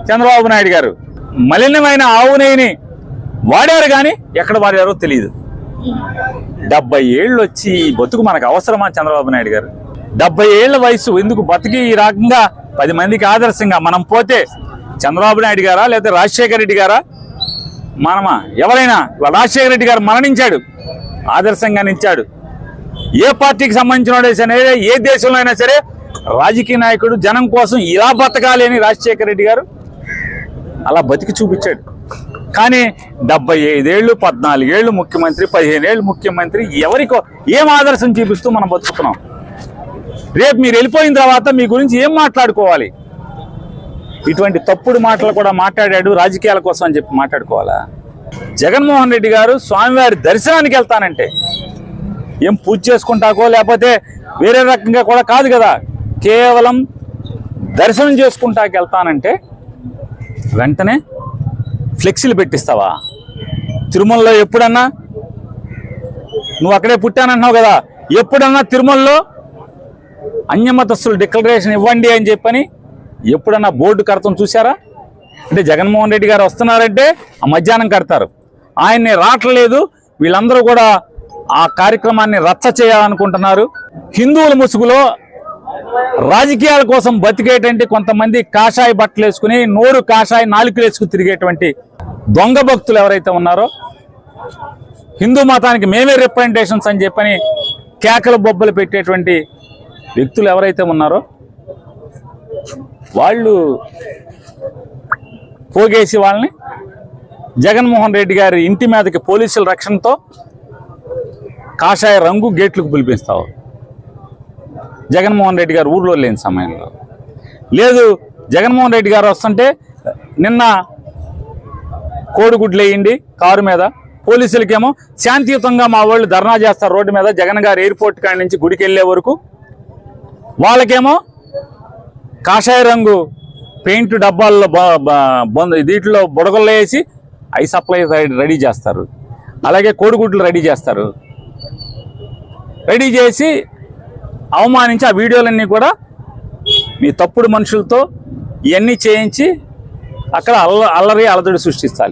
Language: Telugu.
చంద్రబాబు నాయుడు గారు మలినమైన ఆవు నెయ్యిని వాడారు, కానీ ఎక్కడ వాడారో తెలియదు. 70 ఏళ్ళు వచ్చి బతుకు మనకు అవసరమా చంద్రబాబు నాయుడు గారు? 70 ఏళ్ల వయసు ఎందుకు బతికి ఈ రకంగా 10 మందికి ఆదర్శంగా మనం పోతే చంద్రబాబు నాయుడు గారా లేదా రాజశేఖర రెడ్డి గారా? మనమా? ఎవరైనా? రాజశేఖర రెడ్డి గారు మరణించాడు, ఆదర్శంగా నిలిచాడు. ఏ పార్టీకి సంబంధించిన సరే, ఏ దేశంలో అయినా సరే రాజకీయ నాయకుడు జనం కోసం ఇలా బతకాలి అని రాజశేఖర రెడ్డి గారు అలా బతికి చూపించాడు. కానీ 75 ఏళ్ళు, 14 ఏళ్ళు ముఖ్యమంత్రి, 15 ఏళ్ళు ముఖ్యమంత్రి, ఎవరికో ఏం ఆదర్శం చూపిస్తూ మనం బతుకుతున్నాం? రేపు మీరు వెళ్ళిపోయిన తర్వాత మీ గురించి ఏం మాట్లాడుకోవాలి? ఇటువంటి తప్పుడు మాటలు కూడా మాట్లాడాడు రాజకీయాల కోసం అని చెప్పి మాట్లాడుకోవాలా? జగన్మోహన్ రెడ్డి గారు స్వామివారి దర్శనానికి వెళ్తానంటే ఏం పూజ చేసుకుంటాకో లేకపోతే వేరే రకంగా కూడా కాదు కదా, కేవలం దర్శనం చేసుకుంటాకి వెళ్తానంటే వెంటనే ఫ్లెక్సీలు పెట్టిస్తావా? తిరుమలలో ఎప్పుడన్నా నువ్వు అక్కడే పుట్టానంటున్నావు కదా, ఎప్పుడన్నా తిరుమలలో అన్యమతస్తులు డిక్లరేషన్ ఇవ్వండి అని చెప్పని ఎప్పుడన్నా బోర్డు కడతాం చూసారా? అంటే జగన్మోహన్ రెడ్డి గారు వస్తున్నారంటే ఆ మధ్యాహ్నం కడతారు, ఆయన్ని రావట్లేదు, వీళ్ళందరూ కూడా ఆ కార్యక్రమాన్ని రచ్చ చేయాలనుకుంటున్నారు. హిందువుల ముసుగులో రాజకీయాల కోసం బతికేటువంటి కొంతమంది కాషాయ బట్టలు వేసుకుని నోరు కాషాయ నాలుకలు వేసుకుని తిరిగేటువంటి దొంగ భక్తులు ఎవరైతే ఉన్నారో, హిందూ మతానికి మేమే రిప్రజెంటేషన్స్ అని చెప్పని కేకలు బొబ్బలు పెట్టేటువంటి వ్యక్తులు ఎవరైతే ఉన్నారో వాళ్ళు పోగేసి వాళ్ళని జగన్మోహన్ రెడ్డి గారి ఇంటి మీదకి పోలీసుల రక్షణతో కాషాయ రంగు గేట్లకు పిలిపిస్తావు. జగన్మోహన్ రెడ్డి గారు ఊర్లో లేని సమయంలో లేదు, జగన్మోహన్ రెడ్డి గారు వస్తుంటే నిన్న కోడిగుడ్లు వేయండి కారు మీద, పోలీసులకేమో శాంతియుతంగా మా వాళ్ళు ధర్నా చేస్తారు రోడ్డు మీద, జగన్ గారు ఎయిర్పోర్ట్ కాడి నుంచి గుడికి వెళ్ళే వరకు, వాళ్ళకేమో కాషాయ రంగు పెయింట్ డబ్బాల్లో దీంట్లో బుడగల్లో వేసి ఐ సప్లై రెడీ చేస్తారు, అలాగే కోడిగుడ్లు రెడీ చేస్తారు. రెడీ చేసి అవమానించి ఆ వీడియోలన్నీ కూడా మీ తప్పుడు మనుషులతో ఇవన్నీ చేయించి అక్కడ అల్లరి అలజడి సృష్టిస్తారు.